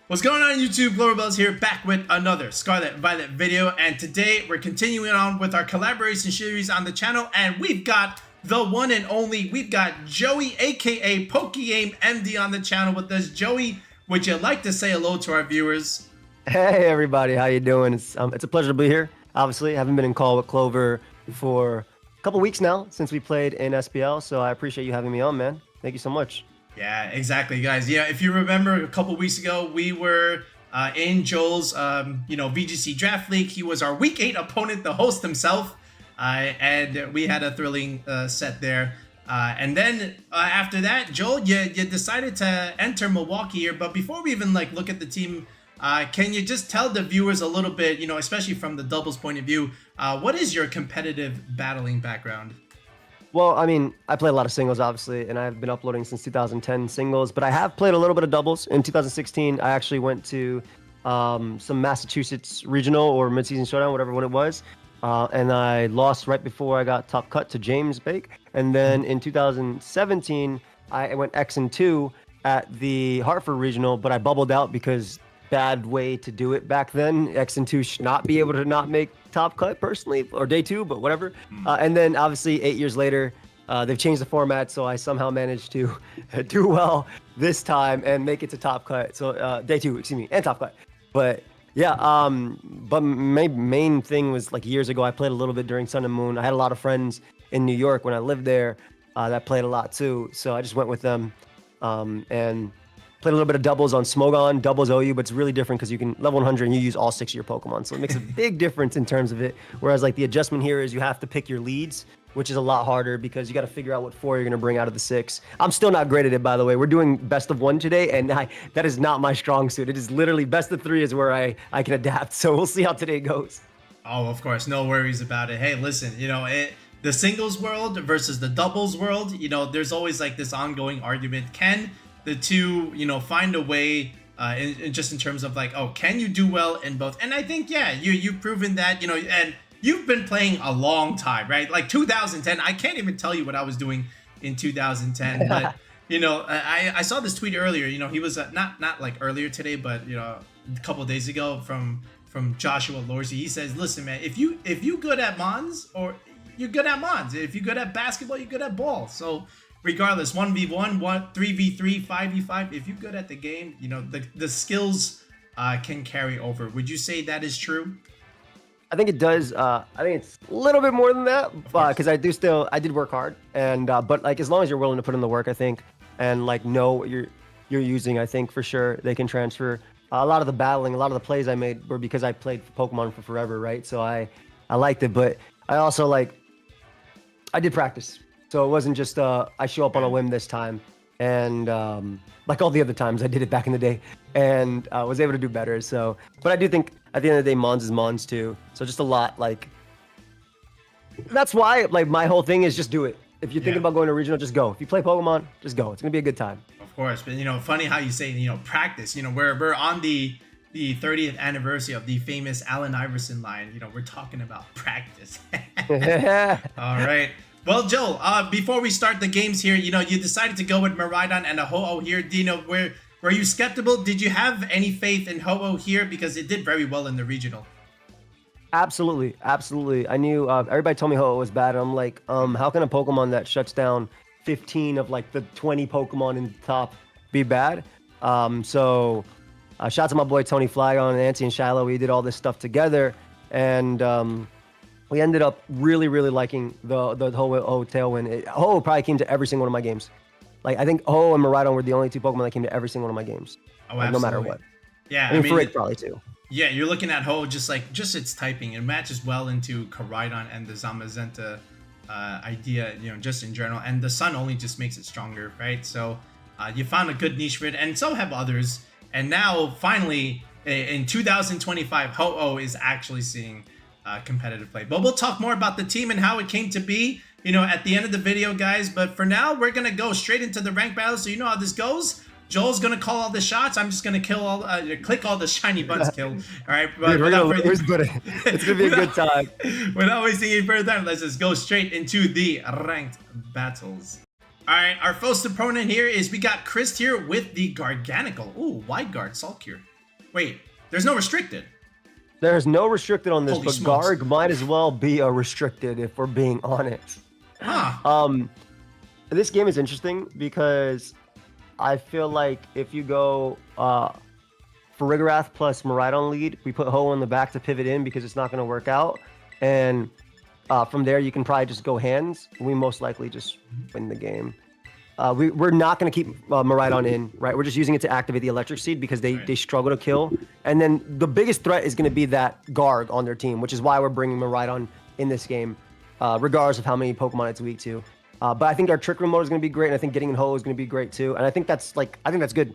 What's going on YouTube? Global here, back with another Scarlet Violet video, and today we're continuing on with our collaboration series on the channel, and we've got the one and only, we've got Joey aka PokeaimMD on the channel with us. Joey, would you like to say hello to our viewers? Hey everybody, how you doing? It's a pleasure to be here. Obviously, I haven't been in call with Clover for a couple weeks now since we played in SPL, so I appreciate you having me on, man. Thank you so much. Yeah, exactly, guys. Yeah, if you remember a couple weeks ago, we were in Joel's, VGC draft league. He was our week 8 opponent, the host himself, and we had a thrilling set there. And then after that, Joel, you decided to enter Milwaukee here. But before we even look at the team, can you just tell the viewers a little bit, especially from the doubles point of view, what is your competitive battling background? Well, I mean, I play a lot of singles, obviously, and I've been uploading since 2010 singles, but I have played a little bit of doubles. In 2016, I actually went to some Massachusetts regional or mid-season showdown, whatever one it was, and I lost right before I got top cut to James Bake. And then in 2017, I went X and 2 at the Hartford regional, but I bubbled out because bad way to do it back then. X and 2 should not be able to not make top cut personally, or day 2, but whatever. And then obviously 8 years later, they've changed the format, so I somehow managed to do well this time and make it to top cut. So day 2, excuse me, and top cut. But yeah, but main thing was years ago, I played a little bit during Sun and Moon. I had a lot of friends in New York when I lived there that played a lot too. So I just went with them and played a little bit of doubles on Smogon. Doubles OU, but it's really different because you can level 100 and you use all 6 of your Pokemon. So it makes a big difference in terms of it. Whereas the adjustment here is you have to pick your leads, which is a lot harder because you got to figure out what 4 you're going to bring out of the 6. I'm still not great at it, by the way. We're doing best of 1 today, and that is not my strong suit. It is literally best of 3 is where I can adapt. So we'll see how today goes. Oh, of course. No worries about it. Hey, listen, the singles world versus the doubles world, there's always this ongoing argument. Can the two, find a way just in terms of can you do well in both? And I think, yeah, you've proven that, and you've been playing a long time, right? 2010, I can't even tell you what I was doing in 2010, but I saw this tweet earlier, he was not earlier today, but a couple of days ago from Joshua Lorsey. He says, listen, man, if you good at Mons, or you're good at Mons, if you're good at basketball, you're good at ball. So regardless, 1v1, 3v3, 5v5, if you're good at the game, the skills can carry over. Would you say that is true? I think it does. I think it's a little bit more than that, because I did work hard, and but as long as you're willing to put in the work, I think, and know what you're using, I think for sure they can transfer. A lot of the battling, a lot of the plays I made were because I played Pokemon for forever, right? So I liked it, but I also I did practice. So it wasn't just I show up on a whim this time, and like all the other times I did it back in the day, and was able to do better. So, but I do think at the end of the day, Mons is Mons too. So just a lot that's why my whole thing is just do it. If you're thinking about going to regional, just go. If you play Pokemon, just go. It's gonna be a good time. Of course, but funny how you say practice. We're on the 30th anniversary of the famous Allen Iverson line. We're talking about practice. All right. Well, Joel, before we start the games here, you decided to go with Miraidon and a Ho-Oh here. Were you skeptical? Did you have any faith in Ho-Oh here? Because it did very well in the regional. Absolutely. Absolutely. I knew everybody told me Ho-Oh was bad. I'm like, how can a Pokemon that shuts down 15 of the 20 Pokemon in the top be bad? So shout out to my boy Tony Flagon and Nancy and Shiloh. We did all this stuff together, and we ended up really, really liking the Ho-Oh Tailwind. Ho-Oh probably came to every single one of my games. I think Ho-Oh and Miraidon were the only 2 Pokemon that came to every single one of my games. Oh, no matter what. Yeah, I mean Farig probably too. Yeah, you're looking at Ho-Oh just its typing. It matches well into Koraidon and the Zamazenta idea, just in general. And the Sun only just makes it stronger, right? So you found a good niche for it, and so have others. And now, finally, in 2025, Ho-Oh is actually seeing competitive play. But we'll talk more about the team and how it came to be, at the end of the video, guys. But for now, we're gonna go straight into the rank battle. So you know how this goes. Joel's gonna call all the shots. I'm just gonna kill click all the shiny buttons. Kill. All right, but it's gonna be a good time. Without wasting any further time, let's just go straight into the ranked battles. All right, our first opponent here is we got Chris here with the Garganacl. Ooh, wide guard, Sulkier. Wait, there's no restricted. There's no restricted on this, Holy but smokes. Garg might as well be a restricted if we're being honest. Huh. This game is interesting because I feel like if you go Farigiraf plus Miraidon lead, we put Ho in the back to pivot in because it's not going to work out. And from there, you can probably just go hands. We most likely just win the game. We're not going to keep Miraidon in, right? We're just using it to activate the Electric Seed because they struggle to kill. And then the biggest threat is going to be that Garg on their team, which is why we're bringing Miraidon in this game, regardless of how many Pokemon it's weak to. But I think our Trick Room mode is going to be great, and I think getting in Ho is going to be great too. And I think that's good.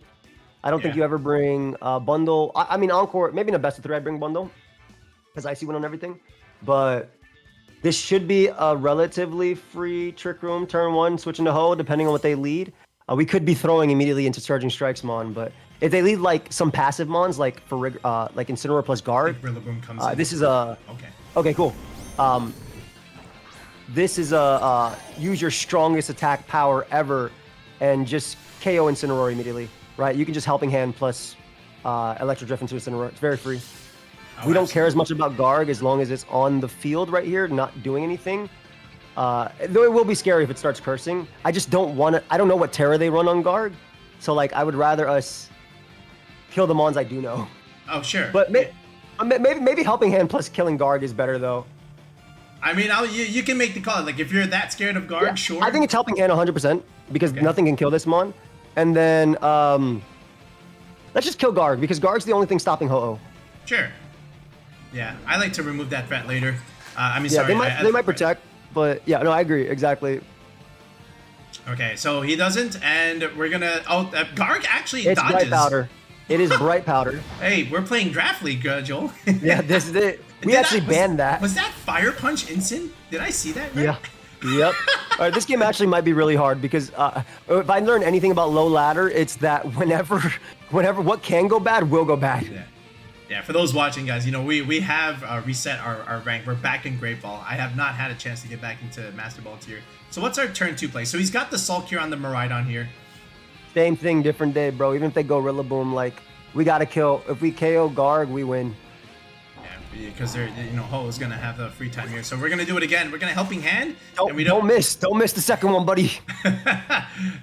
I don't think you ever bring Bundle. I mean, Encore, maybe in a best of 3 I'd bring Bundle because Icy Wind on everything. But this should be a relatively free Trick Room turn 1, switching to Ho, depending on what they lead. We could be throwing immediately into Surging Strikes Mon, but if they lead like some passive Mons, like like Incineroar plus Guard, Rillaboom comes in. this is a... Okay, cool. This is a use your strongest attack power ever and just KO Incineroar immediately, right? You can just Helping Hand plus Electro Drift into Incineroar. It's very free. We don't care as much about Garg as long as it's on the field right here, not doing anything. Though it will be scary if it starts cursing. I just don't want to... I don't know what Terra they run on Garg. So, like, I would rather us kill the Mons I do know. Oh, sure. But maybe Helping Hand plus killing Garg is better, though. I mean, you can make the call. Like, if you're that scared of Garg, sure. I think it's Helping Hand 100% because nothing can kill this Mon. And then, let's just kill Garg because Garg's the only thing stopping Ho-Oh. Sure. Yeah, I like to remove that threat later. I mean, yeah, sorry. they might protect, but yeah, no, I agree, exactly. Okay, so he doesn't, and we're gonna... Oh, Garg actually it's dodges. Bright Powder. It is Bright Powder. Hey, we're playing Draft League, Joel. Yeah, this is it. We actually banned that. Was that Fire Punch Incin? Did I see that right? Yeah. Yep. All right, this game actually might be really hard because if I learn anything about low ladder, it's that whenever what can go bad will go bad. Yeah. Yeah, for those watching, guys, you know, we have reset our rank. We're back in Great Ball. I have not had a chance to get back into Master Ball tier. So what's our turn 2 play? So he's got the Sulk here on the Miraidon here. Same thing, different day, bro. Even if they go Rillaboom, like, we got to kill. If we KO Garg, we win. Yeah, because they're, you know, Ho is going to have the free time here. So we're going to do it again. We're going to Helping Hand. Don't miss the second one, buddy.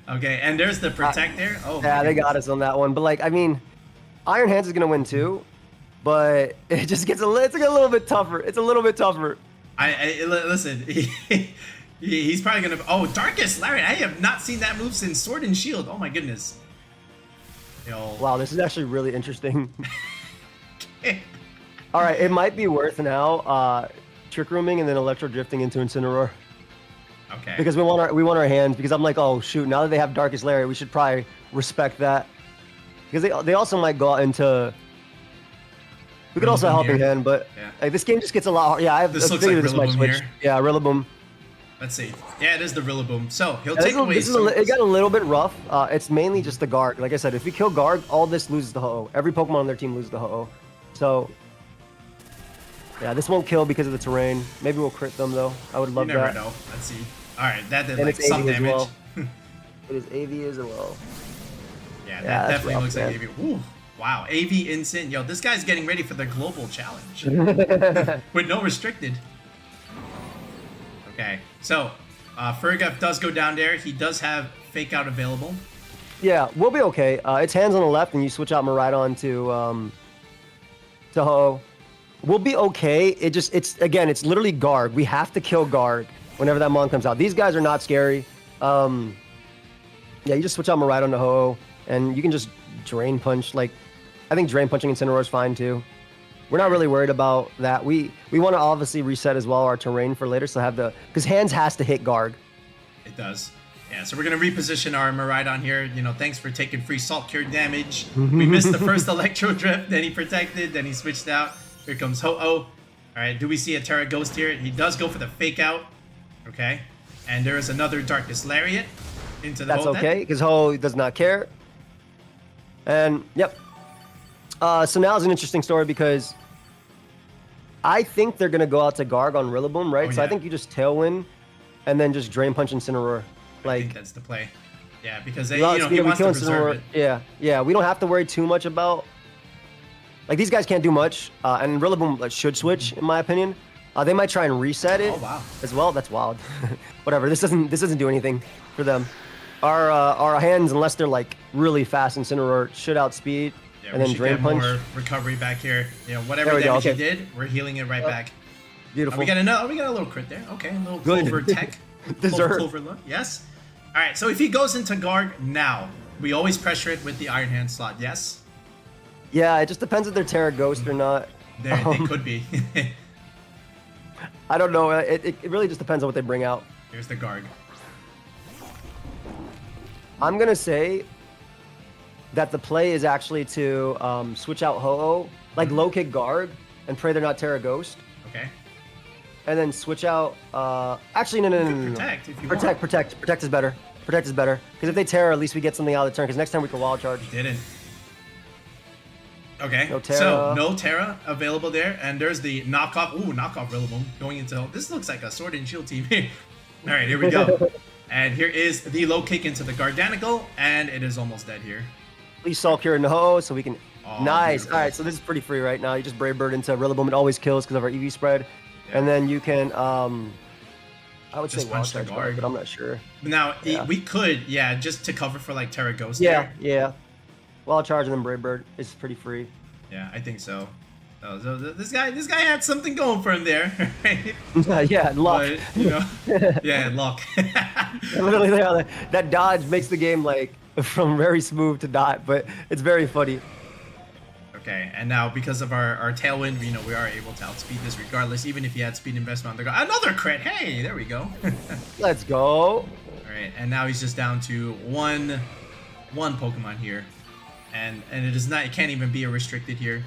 Okay, and there's the Protect there. Oh, yeah, they got us on that one. But, like, I mean, Iron Hands is going to win too. But it just gets it's like a little bit tougher. It's a little bit tougher. Listen, he's probably gonna. Oh, Darkest Lariat! I have not seen that move since Sword and Shield. Oh my goodness. Yo. Wow, this is actually really interesting. All right, it might be worth now Trick Rooming and then Electro Drifting into Incineroar. Okay. Because we want our hands. Because I'm like, oh shoot, now that they have Darkest Lariat, we should probably respect that. Because they also might go out into. We could also Helping Hand, but like, this game just gets a lot hard. Yeah, I have this looks like this might switch. Here. Yeah, Rillaboom. Let's see. Yeah, it is the Rillaboom. So he'll take away. It got a little bit rough. It's mainly just the Garg. Like I said, if we kill Garg, all this loses the Ho-Oh. Every Pokemon on their team loses the Ho-Oh. So yeah, this won't kill because of the terrain. Maybe we'll crit them though. I would love that. You never know. Let's see. All right, that did and like some damage. Well. It is AV as well. Yeah, that definitely looks like AV. Ooh. Wow, AV Incin. Yo, this guy's getting ready for the global challenge. With no restricted. Okay, so Farigiraf does go down there. He does have Fake Out available. Yeah, we'll be okay. It's hands on the left, and you switch out Miraidon to Ho. We'll be okay. It's literally Garg. We have to kill Garg whenever that Mon comes out. These guys are not scary. Yeah, you just switch out Miraidon to Ho, and you can just Drain Punch. Like, I think Drain Punching Incineroar is fine too. We're not really worried about that. We want to obviously reset as well our terrain for later, so because hands has to hit Garg. It does. Yeah, so we're gonna reposition our Miraidon here. You know, thanks for taking free Salt Cure damage. We missed the first Electro Drift, then he protected, then he switched out. Here comes Ho-Oh. All right, do we see a Terra Ghost here? He does go for the Fake Out. Okay, and there is another Darkest Lariat into the. That's okay, because Ho does not care. And yep. So now is an interesting story because I think they're gonna go out to Garg on Rillaboom, right? Oh, yeah. So I think you just Tailwind and then just Drain Punch Incineroar. I think that's the play. Yeah, because he wants to preserve it. Yeah. We don't have to worry too much about Like these guys can't do much, and Rillaboom should switch in my opinion. They might try and reset it as well. That's wild. Whatever. This doesn't do anything for them. Our hands, unless they're like really fast, Incineroar should outspeed, and then Drain Punch. More recovery back here. You know, whatever damage you did, we're healing it right back. Beautiful. We got a little crit there. Okay, a little Clover tech. Clover look. Yes. All right. So if he goes into Garg now, we always pressure it with the Iron Hand slot. Yes. Yeah, it just depends if they're Terra Ghost or not. They could be. I don't know. It really just depends on what they bring out. Here's the Garg. I'm gonna say that the play is actually to switch out Ho-Oh, like low kick Garg, and pray they're not Terra Ghost. Okay. And then switch out. Actually, no. Protect if you want. Protect is better. Protect is better. Because if they Terra, at least we get something out of the turn. Because next time we can wild charge. Didn't. Okay. No Terra. So no Terra available there, and there's the knockoff. Ooh, knockoff Rillaboom going into. This looks like a Sword and Shield team. All right, here we go. And here is the low kick into the Garganacl, and it is almost dead here. Please Sulk here in the Ho-Oh so we can. Oh, nice. Beautiful. All right, so this is pretty free right now. You just Brave Bird into Rillaboom. It always kills because of our EV spread. Yeah. And then you can, I would just say Wild Charge Guard, but I'm not sure. Now, we could, just to cover for like Terra Ghost. Yeah. Wild Charge and then Brave Bird is pretty free. Yeah, I think so. So this guy had something going for him there, right? Yeah, luck. But, you know, yeah, luck. Literally, that dodge makes the game like from very smooth to not, but it's very funny. Okay, and now because of our Tailwind, we are able to outspeed this regardless, even if he had speed investment on the guard. Another crit! Hey, there we go. Let's go. All right, and now he's just down to one Pokemon here, and it can't even be a restricted here.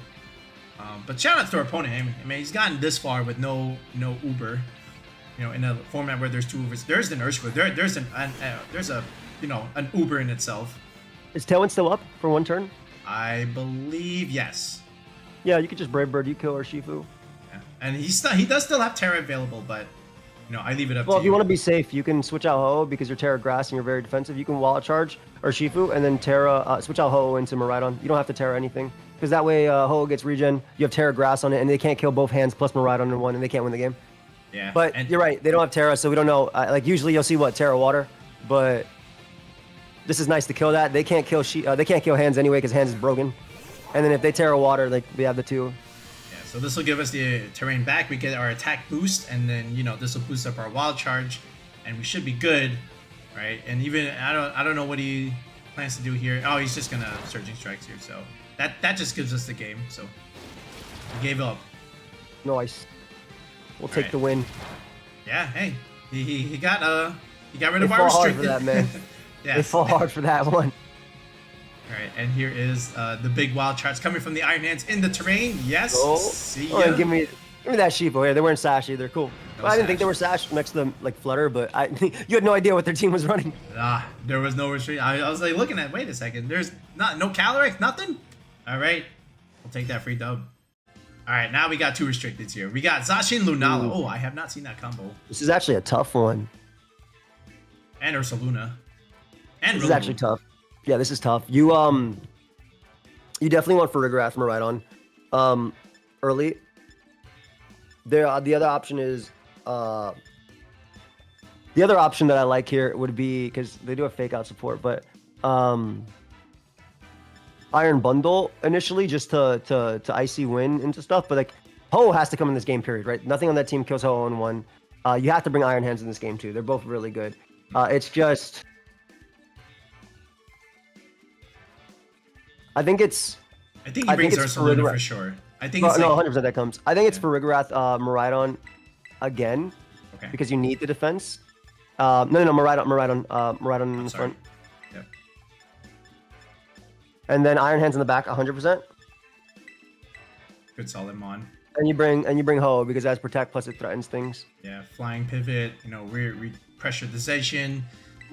But shout out to our opponent. I mean, he's gotten this far with no Uber. In a format where there's two Ubers. There's an Urshifu. There's an Uber in itself. Is Tailwind still up for one turn? I believe yes. Yeah, you could just Brave Bird. You kill Urshifu. Yeah, and he does still have Terra available, but I leave it up to you. Well, if you want to be safe, you can switch out Ho-Oh because you're Terra Grass and you're very defensive. You can Wallet Charge Urshifu and then Terra switch out Ho-Oh into Miraidon. You don't have to Terra anything because that way Ho-Oh gets regen. You have Terra Grass on it, and they can't kill both hands plus Miraidon in one, and they can't win the game. Yeah, but you're right. They don't have Terra, so we don't know. Like usually you'll see Terra Water, but this is nice to kill that. They can't kill they can't kill hands anyway because hands is broken. And then if they Terra Water, like we have the two. Yeah, so this will give us the terrain back. We get our attack boost, and then this will boost up our wild charge, and we should be good, right? And even I don't know what he plans to do here. Oh, he's just gonna Surging Strikes here. So that just gives us the game. So he gave up. Nice. We'll take the win. Yeah. Hey, he got rid of our restricted. Hard for that, man. Yes. They fall hard for that one. All right, and here is the big wild charge coming from the Iron Hands in the terrain. Yes. Oh, see ya. Give me that Sheepo here. They weren't Sash either. Cool. No I didn't think they were Sash next to them like Flutter, but you had no idea what their team was running. There was no restrict. I was like looking at. Wait a second. There's no Calyrex, nothing. All right, we'll take that free dub. All right, now we got two restricteds here. We got Zacian Lunala. Oh, I have not seen that combo. This is actually a tough one. And Ursaluna. And this is actually tough. Yeah, this is tough. You definitely want Farigiraf Miraidon early. The other option is the other option that I like here would be because they do have fake out support, but Iron Bundle initially just to Icy Wind into stuff, but like Ho has to come in this game period, right? Nothing on that team kills Ho in one. You have to bring Iron Hands in this game too. They're both really good. It's just I think he brings Ursaluna for sure. I think it's 100% that comes. I think it's Farigiraf Miraidon again. Okay. Because you need the defense. No, Miraidon in the front. Yep. And then Iron Hands in the back, 100%. Good solid mon. And you bring Ho because it has Protect plus it threatens things. Yeah, flying pivot. We pressure the Zacian.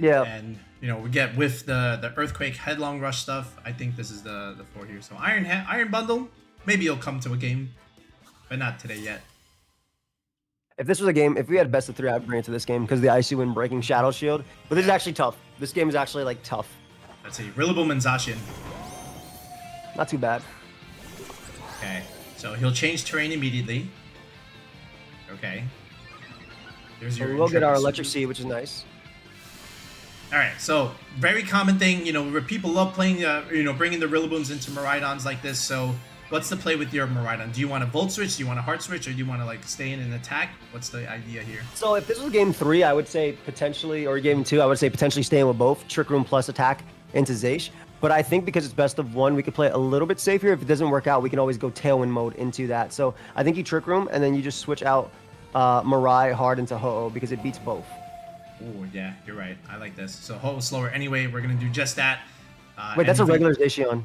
Yeah. And we get with the Earthquake Headlong Rush stuff. I think this is the 4 here. So Iron Bundle. Maybe it'll come to a game, but not today yet. If this was a game, if we had best of 3, I'd bring it to this game because the Icy Wind breaking Shadow Shield. But this is actually tough. This game is actually like tough. Let's see, Rillaboom and Zacian. Not too bad. Okay, so he'll change terrain immediately. Okay. There's your. We'll get our Electric Sea, which is nice. All right, so very common thing, you know, where people love playing, you know, bringing the Rillabooms into Miraidons like this. So, what's the play with your Miraidon? Do you want a Volt Switch? Do you want a Heart Switch? Or do you want to like stay in and attack? What's the idea here? So if this was game 3, I would say potentially, or game 2, I would say potentially staying with both Trick Room plus attack into Zacian. But I think because it's best of 1, we could play it a little bit safer. If it doesn't work out, we can always go Tailwind mode into that. So I think you Trick Room and then you just switch out Mirai hard into Ho-Oh because it beats both. Oh, yeah, you're right. I like this. So Ho slower anyway. We're going to do just that. Wait, that's a regular Zacian.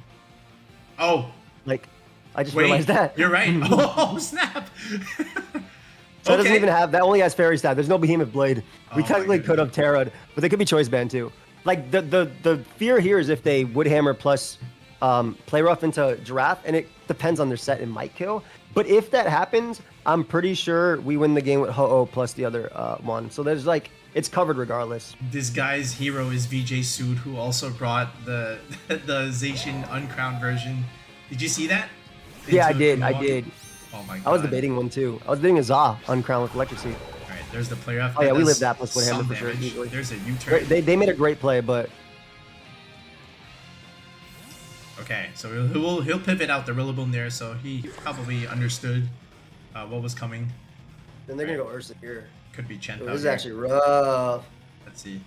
Oh. Like, I just realized that. You're right. Oh, snap. So it doesn't even have, that only has Fairy Stab. There's no Behemoth Blade. We Oh, technically could have Terra'd, but they could be Choice Band too. Like, the fear here is if they Wood Hammer plus Play Rough into Giraffe, and it depends on their set, it might kill. But if that happens, I'm pretty sure we win the game with Ho-Oh plus the other one. So there's like, it's covered regardless. This guy's hero is VJ Sood, who also brought the Zacian uncrowned version. Did you see that? Yeah, I did. Oh my god. I was debating one too. I was debating a Za uncrowned with Electric Sea. Alright, there's the play off. Oh yeah, we lived that plus Wood Hammer for sure. Easily. There's a U-turn. They made a great play, but okay, so he'll pivot out the Rillaboom there, so he probably understood what was coming. then they're gonna go Ursa here. Could be Chien-Pao. This is actually rough. Let's see.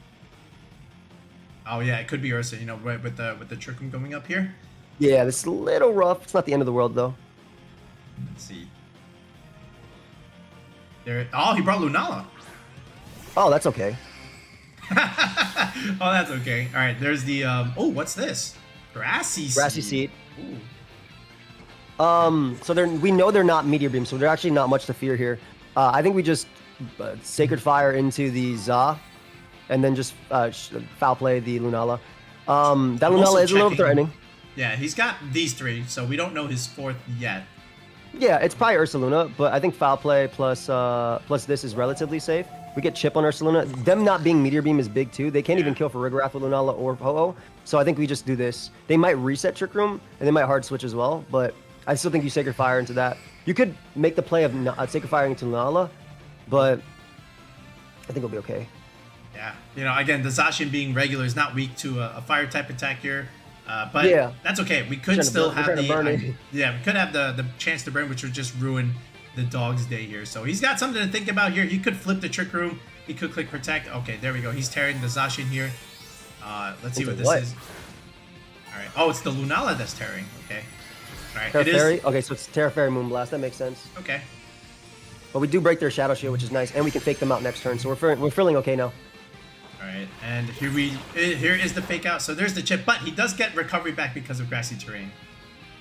Oh yeah, it could be Ursa. You know, right with the Trick Room going up here. Yeah, this is a little rough. It's not the end of the world though. Let's see. There. Oh, he brought Lunala. Oh, that's okay. Oh, that's okay. All right, there's the oh, what's this? Grassy Seed. So we know they're not Meteor Beam, so they're actually not much to fear here. I think we just Sacred Fire into the Za, and then just foul play the Lunala. That Lunala is a little threatening. Yeah, he's got these 3, so we don't know his 4th yet. Yeah, it's probably Ursaluna, but I think foul play plus this is relatively safe. We get chip on Ursaluna. Them not being Meteor Beam is big too. They can't even kill for Farigiraf with Lunala or Ho-Oh. So I think we just do this. They might reset Trick Room, and they might hard switch as well, but I still think you Sacred Fire into that. You could make the play of Sacred Fire into Lunala, but I think it'll be okay. Yeah, you know, again, the Zacian being regular is not weak to a fire type attack here. But yeah, that's okay. We could still have the yeah, we could have the chance to burn, which would just ruin the dog's day here. So he's got something to think about here. He could flip the Trick Room. He could click Protect. Okay, there we go. He's tearing the Zacian here. Let's see what this is. All right. Oh, it's the Lunala that's tearing. Okay. All right. Fairy. Okay, so it's Terra Fairy Moonblast. That makes sense. Okay. But we do break their Shadow Shield, which is nice, and we can fake them out next turn. So we're feeling okay now. All right, and here is the fake out. So there's the chip, but he does get recovery back because of grassy terrain.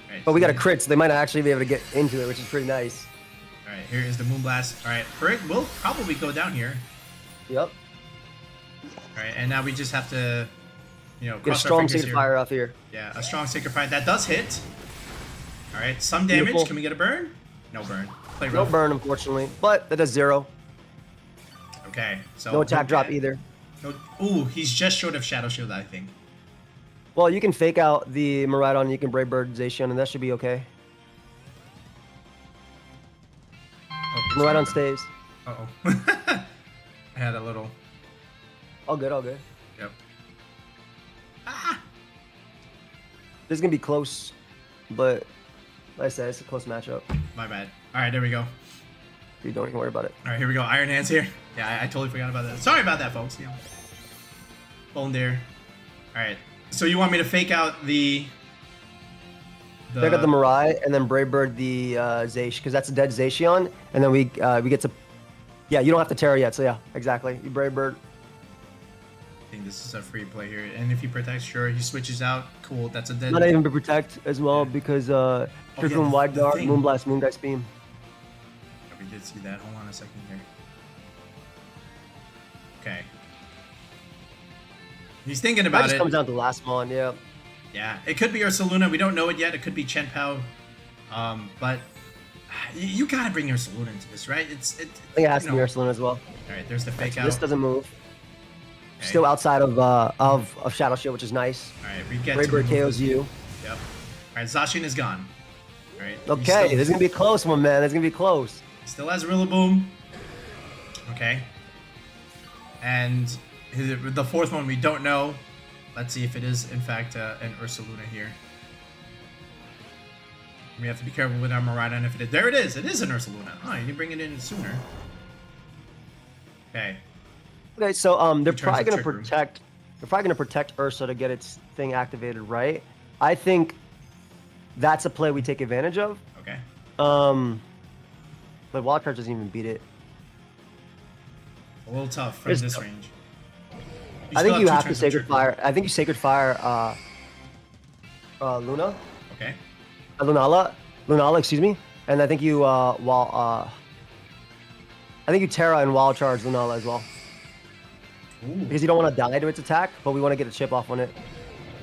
All right, but we got a crit, so they might not actually be able to get into it, which is pretty nice. All right, here is the Moonblast. All right, Farig will probably go down here. Yep. All right, and now we just have to, you know, get a strong Sacred Fire off here. Yeah, a strong Sacred Fire that does hit. All right, some damage. Beautiful. Can we get a burn? No burn. Play rough. No burn, unfortunately, but that does 0. Okay, so no attack drop either. No, ooh, he's just short of Shadow Shield, I think. Well, you can fake out the Miraidon, you can Brave Bird Zacian, and that should be okay. Oh, Miraidon stays. Uh-oh. I had a little... All good, all good. Yep. Ah! This is going to be close, but like I said, it's a close matchup. My bad. All right, there we go. You don't even worry about it. All right, here we go. Iron Hands here. Yeah, I totally forgot about that. Sorry about that, folks. Yeah. Bone there. All right. So you want me to fake out the... Fake out the Mirai and then Brave Bird the Zacian, because that's a dead Zacian, and then we get to... Yeah, you don't have to Terra yet, so yeah, exactly. You Brave Bird. I think this is a free play here. And if he protects, sure. He switches out. Cool. That's a dead... Not even to protect as well, because Trick Room Wide Guard, Moonblast, Moongeist Beam. We did see that. Hold on a second here. Okay. He's thinking about it. Just comes down to the last one, yeah. Yeah, it could be Ursaluna. We don't know it yet. It could be Chien-Pao. But you gotta bring Ursaluna into this, right? I think it has to be Ursaluna as well. All right, there's the fake out. This doesn't move. Okay. Still outside of Shadow Shield, which is nice. All right, we get Brave Bird KOs you. Yep. All right, Zacian is gone. Right. Okay, this is gonna be a close one, man. This is gonna be close. Still has Rillaboom. Okay. And the fourth one we don't know. Let's see if it is in fact an Ursaluna here. We have to be careful with our Miraidon if it is. There it is. It is an Ursaluna. Oh, you can bring it in sooner. Okay. Okay, so they're probably gonna trickery. protect. They're probably gonna protect Ursa to get its thing activated, right? I think that's a play we take advantage of. Okay. But Wild Card doesn't even beat it. A little tough from It's this tough. range. I think you have to to Sacred Fire. I think you Sacred Fire Luna. Okay. Lunala, excuse me. And I think you I think you Terra and Wild Charge Lunala as well. Ooh. Because you don't want to die to its attack, but we want to get a chip off on it.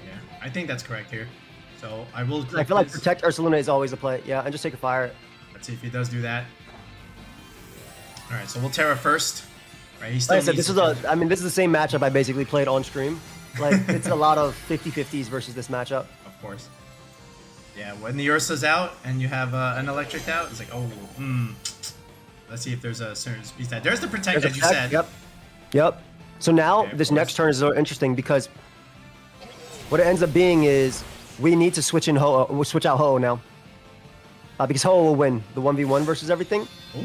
Yeah, I think that's correct here. So I will. I feel like Protect Ursaluna is always a play. Yeah, and just Sacred Fire. Let's see if he does do that. All right, so we'll Terra first. Right, he still Like I said, needs this to is I mean, this is the same matchup I basically played on stream. Like, it's a lot of 50-50s versus this matchup. Of course. Yeah, when the Ursa's out and you have an electric out, it's like, oh, let's see if there's a certain speed stat. There's the protect, There's as a you protect, said. Yep. So now, Okay, of this course. next turn is so interesting because what it ends up being is we need to switch in Ho-Oh. We'll switch out Ho-Oh now. Because Ho-Oh will win the 1v1 versus everything. Ooh.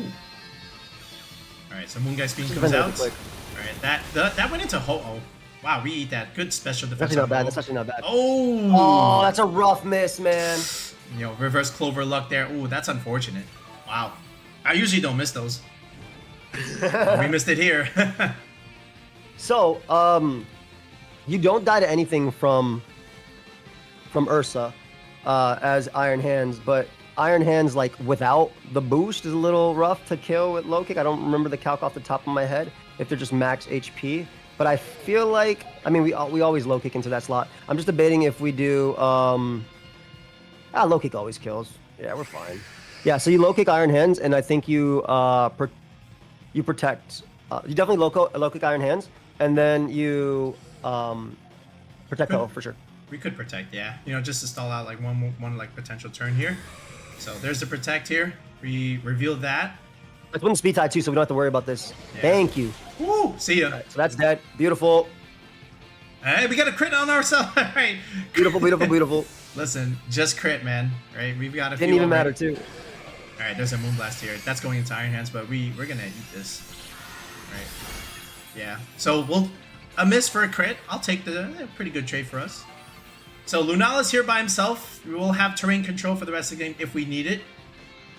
All right, so Moonguy Spin Just comes defend it out. really quick. All right, that went into Ho-Oh. Wow, we eat that. Good special defense. That's actually not on bad. Ho-Oh. That's actually not bad. Oh. Oh, that's a rough miss, man. You know, reverse clover luck there. Ooh, that's unfortunate. Wow. I usually don't miss those. We missed it here. So, you don't die to anything from Ursa as Iron Hands, but Iron Hands, like, without the boost is a little rough to kill with low kick. I don't remember the calc off the top of my head if they're just max HP, but I feel like, I mean, we always low kick into that slot. I'm just debating if we do, low kick always kills. Yeah, we're fine. Yeah, so you low kick Iron Hands, and I think you you protect. You definitely low kick Iron Hands, and then you protect Ho for sure. We could protect, yeah. You know, just to stall out like one like potential turn here. So there's the protect here. We revealed that. Let's win the speed tie too, so we don't have to worry about this. Yeah. Thank you. Woo! See ya. So that's dead. Beautiful. Hey, we got a crit on ourselves. All right. Beautiful, beautiful, beautiful. Listen, just crit, man. Right? We've got a few. Didn't even already. matter too. All right, there's a Moonblast here. That's going into Iron Hands, but we're gonna eat this. All right. Yeah. So a miss for a crit. I'll take the pretty good trade for us. So Lunala's here by himself. We will have terrain control for the rest of the game if we need it.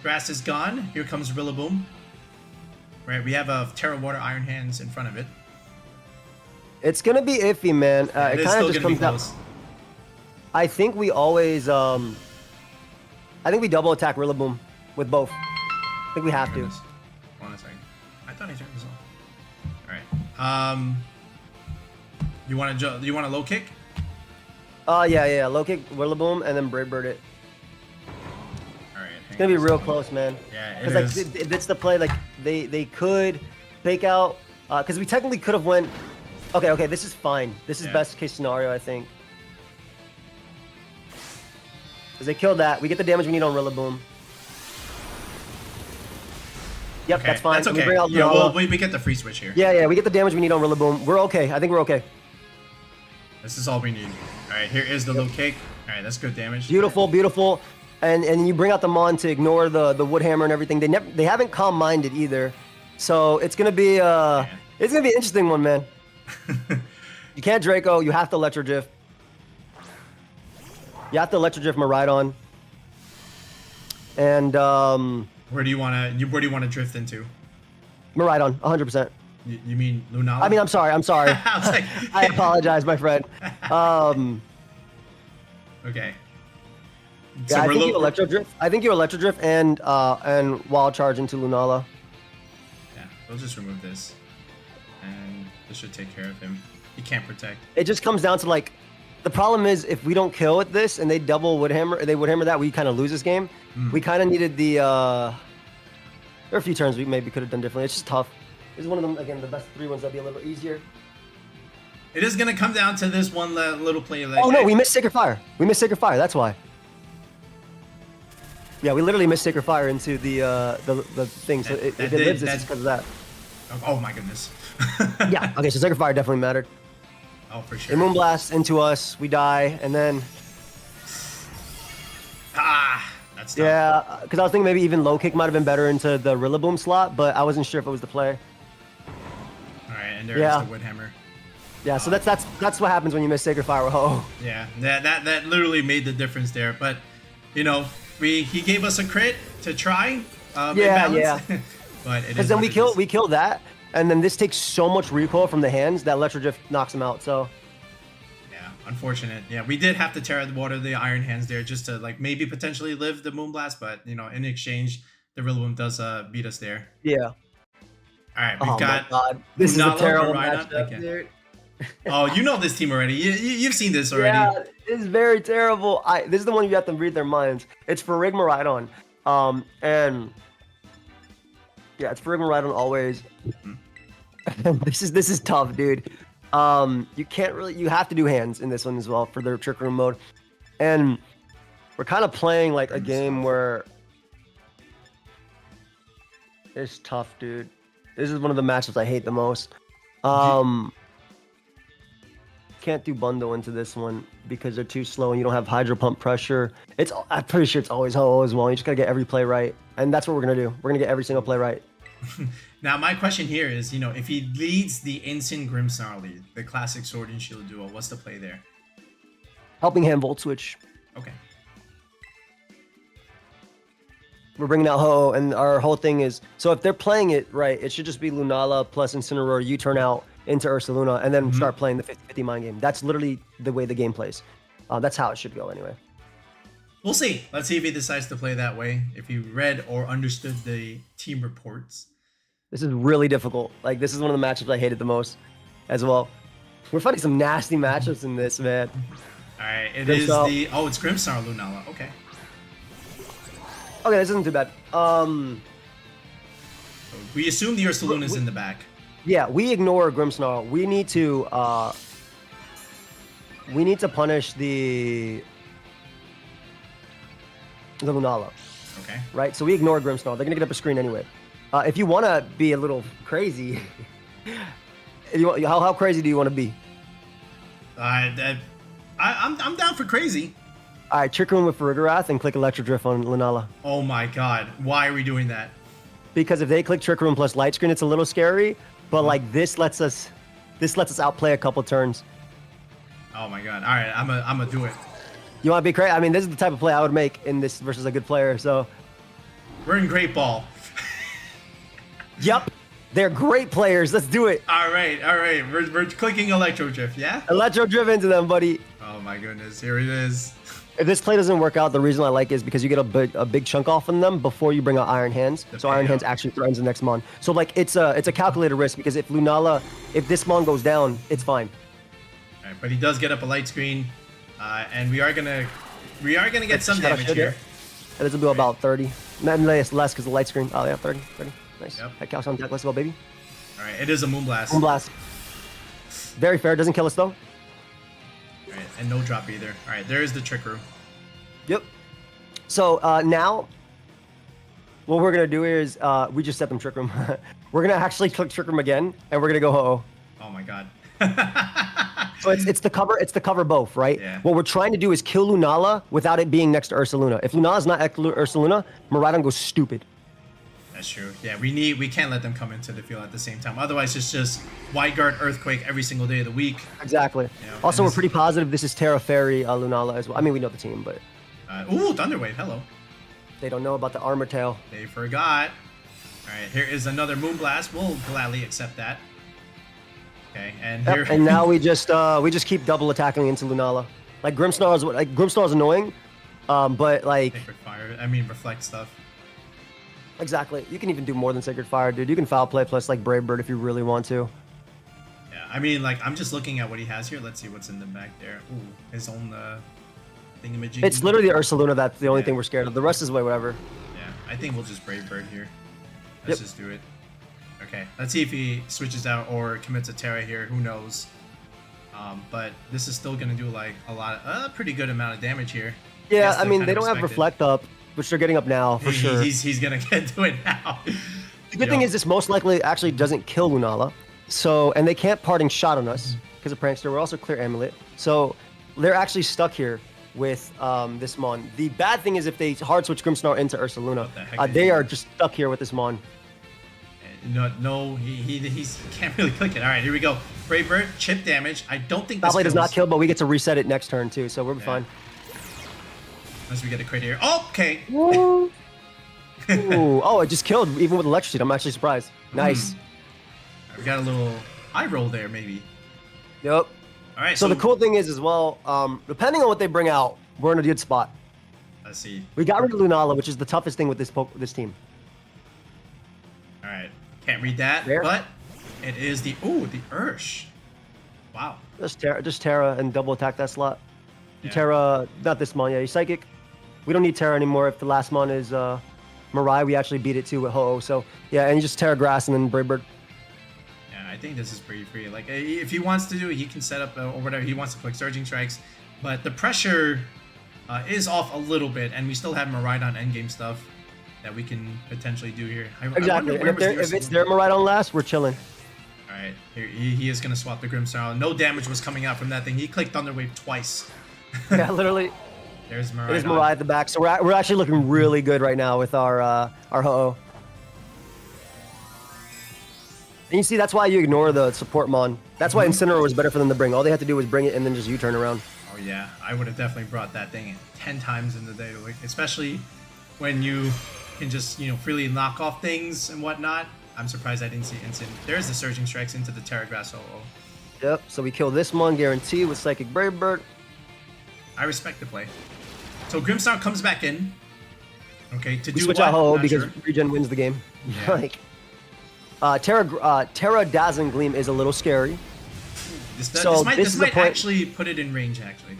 Grass is gone. Here comes Rillaboom. Right, we have a Terra Water Iron Hands in front of it. It's gonna be iffy, man. Yeah, it is kind still of just gonna be comes down. I think we always I think we double attack Rillaboom with both. I think we have to. Hold on a second. I thought I turned this off. All right. You want to low kick? Yeah. Low kick Rillaboom and then Brave Bird it. All right. It's gonna be real close, man. Yeah, it Because is. like that's the play. Like they could fake out. Because we technically could have went. Okay. This is fine. This is Yeah. best case scenario, I think. Because they killed that. We get the damage we need on Rillaboom. Yep, Okay, that's fine. That's And okay. we bring out Yeah, Lunala. we get the free switch here. Yeah, we get the damage we need on Rillaboom. We're okay. I think we're okay. This is all we need. All right, here is the low kick. All right, that's good damage. Beautiful, beautiful. And you bring out the Mon to ignore the wood hammer and everything. They haven't calm minded either. So it's gonna be an interesting one, man. You can't Draco, you have to Electro Drift. You have to Electro Drift Miraidon. And Where do you want to drift into? Miraidon, 100%. You mean Lunala? I mean, I'm sorry. I was like, I apologize, my friend. okay. Yeah, I we're think low- you Electro Drift. I think you Electro Drift and Wild Charge into Lunala. Yeah, we'll just remove this, and this should take care of him. He can't protect. It just comes down to like, the problem is if we don't kill with this and they double Woodhammer, they Woodhammer that, we kind of lose this game. We kind of needed the. There are a few turns we maybe could have done differently. It's just tough. This is one of them, again, the best 3 ones that'd be a little easier. It is gonna come down to this one little play. Like, Oh no, we missed Sacred Fire. We missed Sacred Fire. That's why. Yeah, we literally missed Sacred Fire into the thing, so if it lives, it's just because of that. Oh my goodness. Yeah, okay, so Sacred Fire definitely mattered. Oh, for sure. They Moonblast into us, we die, and then... That's tough. Yeah, because I was thinking maybe even low kick might have been better into the Rillaboom slot, but I wasn't sure if it was the play. All right, and there's the Woodhammer. Yeah, so that's what happens when you miss Sacred Fire with Ho. Yeah, that literally made the difference there. But you know, he gave us a crit to try. Yeah. But because then we kill that, and then this takes so much recoil from the hands that Electro Drift knocks him out. So. Yeah, unfortunate. Yeah, we did have to tear the water the Iron Hands there just to like maybe potentially live the Moonblast, but you know, in exchange, the Rillaboom does beat us there. Yeah. All right, we've got. My God. This is a terrible matchup, matchup, dude. Oh, you know this team already. You've seen this already. Yeah, it's very terrible. This is the one you have to read their minds. It's for Miraidon. And yeah, it's for Miraidon always. This is tough, dude. You can't really. You have to do hands in this one as well for their Trick Room mode, and we're kind of playing like a game where it's tough, dude. This is one of the matchups I hate the most. Can't do bundle into this one because they're too slow and you don't have hydro pump pressure. I'm pretty sure it's always Ho as well. You just gotta get every play right, and that's what we're gonna do. We're gonna get every single play right. Now my question here is, you know, if he leads the Instant Grimmsnarl lead, the classic Sword and Shield duo, what's the play there? Helping hand Volt Switch. Okay. We're bringing out Ho, and our whole thing is, so if they're playing it right, it should just be Lunala plus Incineroar, you turn out into Ursaluna, and then start playing the 50-50 mind game. That's literally the way the game plays. That's how it should go anyway. We'll see. Let's see if he decides to play that way, if he read or understood the team reports. This is really difficult. Like, this is one of the matchups I hated the most as well. We're fighting some nasty matchups in this, man. All right, it's Grimmsnarl Lunala. Okay. Okay, this isn't too bad. We assume the Ursaluna's in the back. Yeah, we ignore Grimmsnarl. We need to punish the Lunala. Okay. Right? So we ignore Grimmsnarl. They're gonna get up a screen anyway. If you wanna be a little crazy, how crazy do you want to be? I'm down for crazy. All right, Trick Room with Farigiraf and click Electro Drift on Lunala. Oh my God! Why are we doing that? Because if they click Trick Room plus Light Screen, it's a little scary. But like this lets us outplay a couple turns. Oh my God! All right, I'm gonna do it. You want to be crazy? I mean, this is the type of play I would make in this versus a good player. So we're in Great Ball. Yep, they're great players. Let's do it. All right. We're clicking Electro Drift, yeah? Electro Drift into them, buddy. Oh my goodness, here it is. If this play doesn't work out, the reason I like it is because you get a big chunk off on them before you bring out Iron Hands. So Iron Hands actually threatens the next mon. So like it's a calculated risk because if this mon goes down, it's fine. All right, but he does get up a light screen, and we are gonna get some damage here. And this will be about 30. Not less because the light screen. Oh yeah, 30. Nice. Yep. Head Couch on deck. Let's go, baby. All right, it is a Moonblast. Moonblast. Very fair. Doesn't kill us though. All right, and no drop either. All right, there is the Trick Room. Yep. So now, what we're gonna do is we just set them Trick Room. We're gonna actually click Trick Room again, and we're gonna go Ho-Oh. Oh my God. So it's the cover. It's the cover both, right? Yeah. What we're trying to do is kill Lunala without it being next to Ursaluna. If Lunala's not next to Ursaluna, Miraidon goes stupid. That's true. Yeah, we can't let them come into the field at the same time. Otherwise, it's just Wide Guard Earthquake every single day of the week. Exactly. You know, also, we're pretty positive this is Terra Fairy Lunala as well. I mean, we know the team, but ooh, Thunderwave. Hello. They don't know about the Armor Tail. They forgot. All right, here is another Moonblast. We'll gladly accept that. Okay, and here. And now we just keep double attacking into Lunala. Like Grimmsnarl's annoying, but like. Sacred Fire. I mean, reflect stuff. Exactly. You can even do more than Sacred Fire, dude. You can foul play plus like Brave Bird if you really want to. Yeah, I mean, like I'm just looking at what he has here. Let's see what's in the back there. Ooh, his own thingamajig. It's literally the Ursaluna that's the only thing we're scared of. The rest is whatever. Yeah, I think we'll just Brave Bird here. Let's just do it. Okay, let's see if he switches out or commits a Terra here. Who knows? But this is still gonna do like a pretty good amount of damage here. Yeah, I mean they don't have Reflect up, which they're getting up now for sure. He's gonna get to it now. The good thing is this most likely actually doesn't kill Lunala. So, and they can't parting shot on us because of Prankster. We're also clear Amulet. So they're actually stuck here with this Mon. The bad thing is if they hard switch Grimmsnarl into Ursaluna, they are just stuck here with this Mon. No, he can't really click it. All right, here we go. Brave Bird, chip damage. I don't think this Probably does not kill, but we get to reset it next turn too, so we'll be fine. Unless we get a crit here. Oh, okay. Ooh, oh, it just killed even with Electrocute. I'm actually surprised. Nice. We got a little eye roll there, maybe. Yep. All right. So the cool thing is as well, depending on what they bring out, we're in a good spot. Let's see. We got rid of Lunala, which is the toughest thing with this team. All right. Can't read that, but it is the Ursh. Wow. Just Terra and double attack that slot. Yeah. Terra, not this Mon, yeah, he's Psychic. We don't need Terra anymore. If the last Mon is Mirai, we actually beat it too with Ho-Oh. So yeah, and you just Terra Grass and then Brave Bird. Yeah, I think this is pretty free. Like if he wants to do it, he can set up or whatever he wants to click Surging Strikes, but the pressure is off a little bit, and we still have Miraidon endgame stuff that we can potentially do here. Exactly. And if it's their Miraidon last, we're chilling. All right, here he is gonna swap the Grimmsnarl. No damage was coming out from that thing. He clicked Thunder Wave twice. Yeah, literally. There's Miraidon. There's Mirai at the back, so we're actually looking really good right now with our Ho-Oh. And you see, that's why you ignore the support Mon. That's why Incineroar was better for them to bring. All they had to do was bring it and then just U-turn around. Oh yeah, I would have definitely brought that thing 10 times in the day, like, especially when you can just freely knock off things and whatnot. I'm surprised I didn't see Incin. There's the Surging Strikes into the Terra Grass Ho-Oh. Yep. So we kill this Mon guarantee with Psychic Brave Bird. I respect the play. So Grimmsnarl comes back in. Okay, to do switch what? out Ho-Oh Not because sure. Regen wins the game. Yeah. Like, Terra Dazzling Gleam is a little scary. This might actually put it in range. Actually,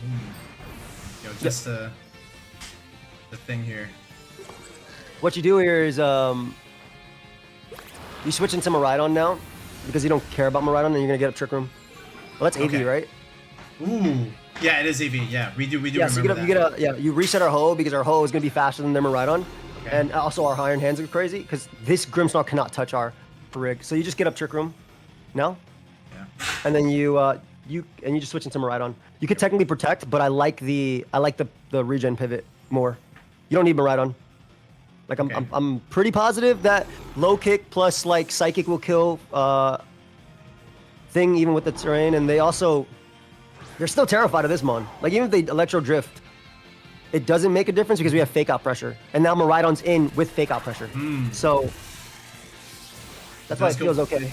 just the thing here. What you do here is you switch into Miraidon now because you don't care about Miraidon, and you're gonna get up Trick Room. Well, that's AV, right? Ooh, yeah, it is AV. Yeah, we do. Yeah, so you reset our Ho-Oh because our Ho-Oh is gonna be faster than their Miraidon, and also our Iron Hands are crazy because this Grimmsnarl cannot touch our Rig. So you just get up Trick Room, no? Yeah. And then you just switch into Miraidon. You could technically protect, but I like the regen pivot more. You don't need Miraidon. Like I'm pretty positive that low kick plus like psychic will kill thing even with the terrain, and they're still terrified of this Mon. Like even if they Electro Drift, it doesn't make a difference because we have fake out pressure, and now Miraidon's in with fake out pressure. So that's why it feels okay.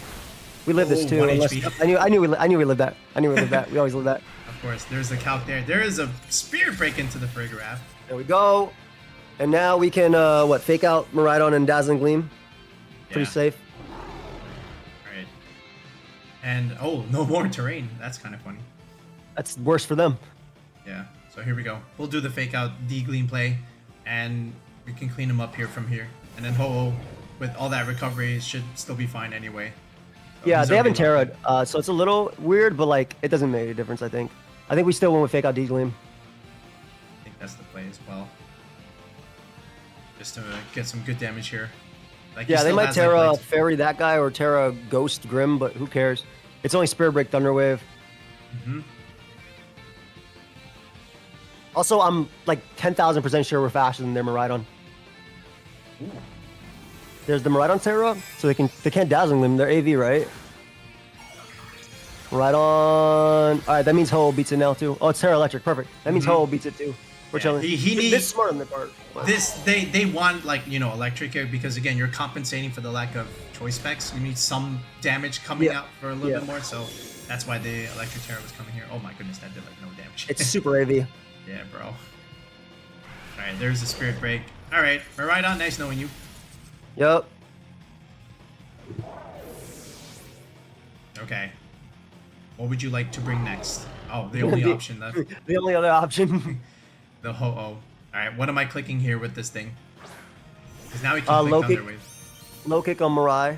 We live this too. I knew we lived that. I knew we lived that. We always live that. Of course, there's the calc there. There is a Spirit Break into the Farigiraf. There we go. And now we can fake out Miraidon and Dazzling Gleam. Pretty safe. All right. And no more terrain. That's kind of funny. That's worse for them. Yeah. So here we go. We'll do the fake out D Gleam play, and we can clean them up here from here. And then Ho-Oh, with all that recovery, should still be fine anyway. So yeah, they haven't terra'd, so it's a little weird, but like it doesn't make a difference. I think we still win with fake out D Gleam. I think that's the play as well. Just to get some good damage here. Like yeah, they might Terra Fairy that guy or Terra Ghost Grim, but who cares? It's only Spirit Break Thunder Wave. Also, I'm like 10,000% sure we're faster than their Miraidon. Ooh. There's the Miraidon Terra, so they can't Dazzling them. They're AV, right? Miraidon. All right, that means Ho beats it now too. Oh, it's Terra Electric. Perfect. That means Ho beats it too. We're chilling. He needs this smart on their part. They want like electric here because again you're compensating for the lack of choice specs. You need some damage coming out for a little bit more, so that's why the electric Terra was coming here. Oh my goodness, that did like no damage. It's super AV. Yeah, bro. All right, there's the Spirit Break. All right, Miraidon, nice knowing you. Yep. Okay. What would you like to bring next? Oh, the only option left. The only other option. The Ho-Oh. Alright, what am I clicking here with this thing? Because now we can click Thunder Wave. Low kick on Mirai.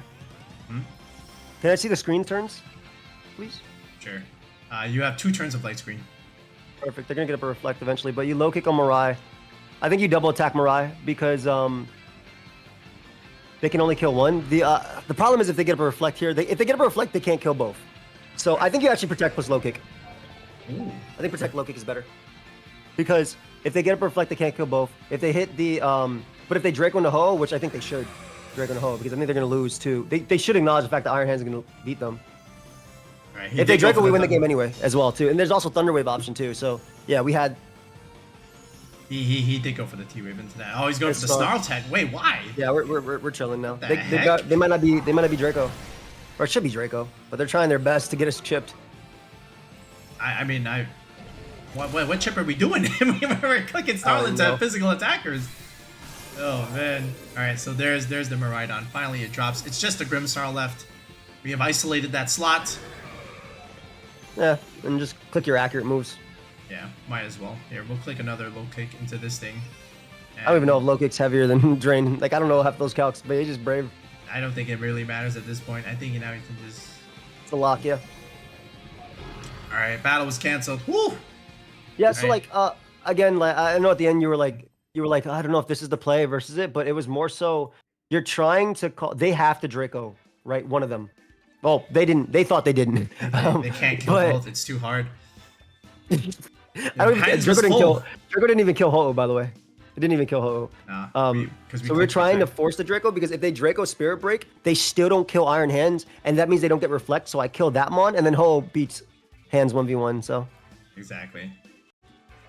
Can I see the screen turns, please? Sure. You have 2 turns of light screen. Perfect. They're going to get up a Reflect eventually, but you low kick on Mirai. I think you double attack Mirai because they can only kill one. The problem is if they get up a reflect here, if they get up a reflect, they can't kill both. So I think you actually protect plus low kick. Ooh. I think protect low kick is better because if they get up a reflect, they can't kill both. If they hit the but if they Draco into Ho, which I think they should Draco into Ho because I think they're gonna lose too. They should acknowledge the fact that Iron Hands are gonna beat them. Right, if they Draco, we win the game anyway as well too. And there's also Thunder Wave option too. So yeah, we had. He did go for the T-Wave into that. Oh, he's going for the Snarl tech. Wait, why? Yeah, we're chilling now. The They might not be Draco, or it should be Draco, but they're trying their best to get us chipped. I mean, what chip are we doing? We're clicking Snarl into physical attackers. Oh man! All right, so there's the Miraidon. Finally, it drops. It's just a Grimmsnarl left. We have isolated that slot. Yeah, and just click your accurate moves. Yeah, might as well. Here, we'll click another low kick into this thing. I don't even know if low kick's heavier than drain. Like, I don't know half those calcs, but he's just brave. I don't think it really matters at this point. I think now you can just... It's a lock, yeah. Alright, battle was canceled. Woo! Yeah, so like, again, like, I know at the end you were like, I don't know if this is the play versus it, but it was more so, you're trying to call... They have to Draco, right? One of them. Well, they didn't. They thought they didn't. They can't kill both. It's too hard. I don't even, Draco didn't even kill Ho-Oh, by the way. It didn't even kill Ho-Oh. Nah, so we're trying to force the Draco because if they Draco Spirit Break, they still don't kill Iron Hands, and that means they don't get Reflect. So I kill that Mon, and then Ho-Oh beats Hands 1v1. So exactly.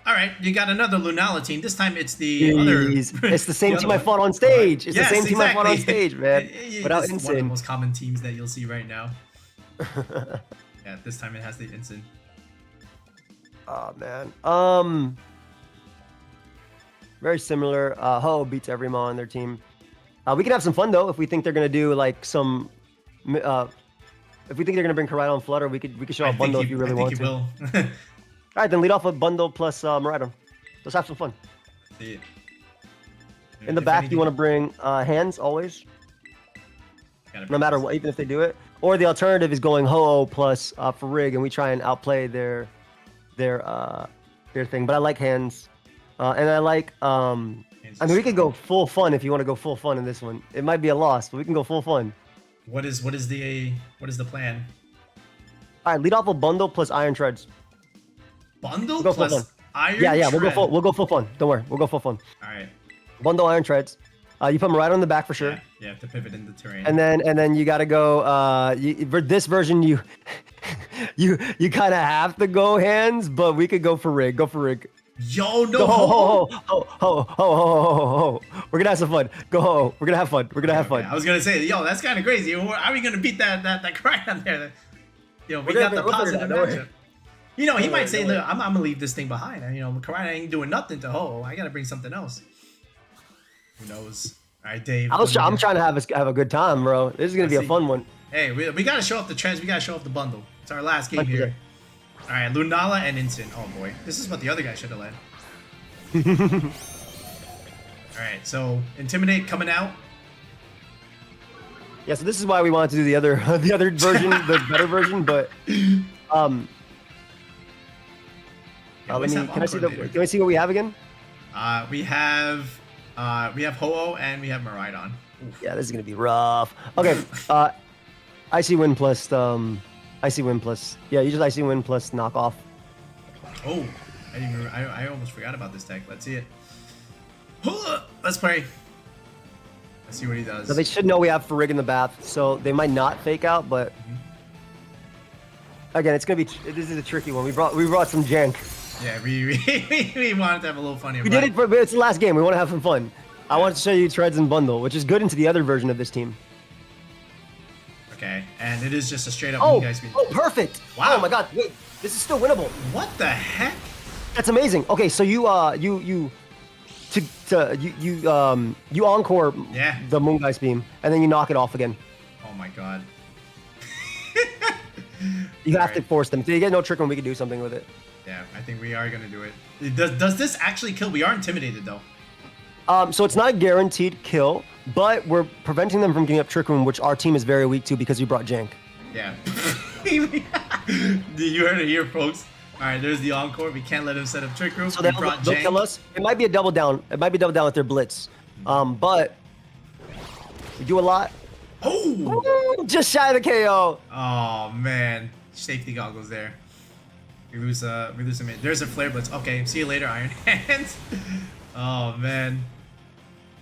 All right, you got another Lunala team. This time it's the other. It's the same team I fought on stage. It's the same team I fought on stage, man. Without It's one of the most common teams that you'll see right now. Yeah, this time it has the Incin. Oh man. Very similar. Ho beats every Mon on their team. We can have some fun though if we think they're gonna do like some. If we think they're gonna bring Koraidon Flutter, we could show a bundle if you really want to. Will. All right, then lead off with bundle plus Miraidon. Let's have some fun. See it. In the back, you want to bring hands always, no matter what, even if they do it. Or the alternative is going Ho-Oh plus Farig, and we try and outplay their thing. But I like hands, and I like. I mean, we could go full fun if you want to go full fun in this one. It might be a loss, but we can go full fun. What is the plan? All right, lead off a bundle plus Iron Treads. Bundle plus Iron. Yeah, we'll go full fun. Don't worry, we'll go full fun. All right. Bundle Iron Treads. You put them right on the back for sure. Yeah, you have to pivot in the terrain. And then you got to go. For this version, you kind of have to go hands, but we could go for Rig. Go for Rig. Yo, no. Go ho. We're gonna have some fun. Go ho. We're gonna have fun. We're gonna have fun. I was gonna say, yo, that's kind of crazy. How are we gonna beat that cry on there? You know, we got the positive matchup. You know, he might say, look, I'm gonna leave this thing behind. And, you know, Koraidon ain't doing nothing to Ho. I gotta bring something else. Who knows? All right, Dave. I'm trying to have a good time, bro. This is gonna be a fun one. Hey, we gotta show off the trends. We gotta show off the bundle. It's our last game here. All right, Lunala and Incin. Oh boy, this is what the other guy should have led. All right, so Intimidate coming out. Yeah, so this is why we wanted to do the other version, the better version, but can I see what we have again? We have Ho-Oh and we have Miraidon. Oof. Yeah, this is gonna be rough. Okay, Icy Wind plus yeah, you just Icy Wind plus knockoff. Oh, I almost forgot about this tech. Let's see it. Let's play. Let's see what he does. So they should know we have Farig in the bath, so they might not fake out, but again, it's gonna be. This is a tricky one. We brought some jank. Yeah, we wanted to have a little fun here. We did it, but it's the last game. We want to have some fun. I wanted to show you Treads and Bundle, which is good into the other version of this team. Okay, and it is just a straight up guys. Oh, perfect! Wow! Oh my God! Wait, this is still winnable. What the heck? That's amazing. Okay, so you encore the Moongeist beam, and then you knock it off again. Oh my God! You have to force them. If they get no trick, and we can do something with it. Yeah, I think we are gonna do it. Does this actually kill? We are intimidated though. So it's not a guaranteed kill, but we're preventing them from getting up Trick Room, which our team is very weak to because we brought Jank. Yeah. You heard it here, folks. All right, there's the encore. We can't let him set up Trick Room. So We they'll brought kill Jank. us. It might be a double down. It might be double down with their blitz. But we do a lot. Oh! Ooh, just shy of the KO. Oh man, safety goggles there. We lose a mid. There's a flare blitz. Okay, see you later, Iron Hands. Oh man.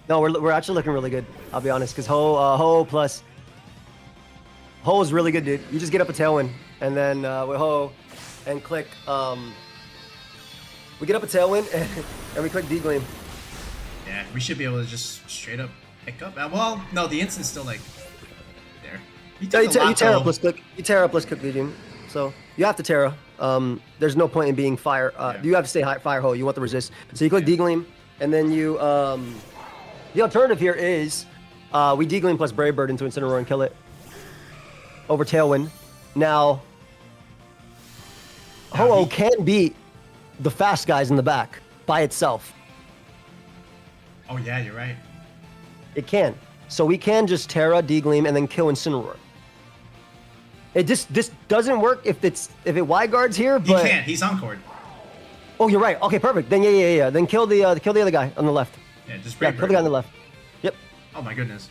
No, we're actually looking really good. I'll be honest, because Ho plus Ho is really good, dude. You just get up a Tailwind, and then with Ho and click. We get up a Tailwind and we click D-Gleam. Yeah, we should be able to just straight up pick up. Well, no, the instant's still like there. You tear up, let's click. You tear up, let's click D-Gleam. So you have to Terra. There's no point in being fire. Yeah. You have to stay high, fire Ho. You want the resist. So you click D-Gleam, and then you. The alternative here is we D-Gleam plus Brave Bird into Incineroar and kill it over Tailwind. Now, Ho-Oh can beat the fast guys in the back by itself. Oh yeah, you're right. It can. So we can just Terra, D-Gleam, and then kill Incineroar. This doesn't work if it wide guards here, He but can't. He's encored. oh, you're right. Okay, perfect. Then yeah. Then kill the other guy on the left. Yeah, just Yeah, break. kill the guy on the left. Yep. Oh my goodness.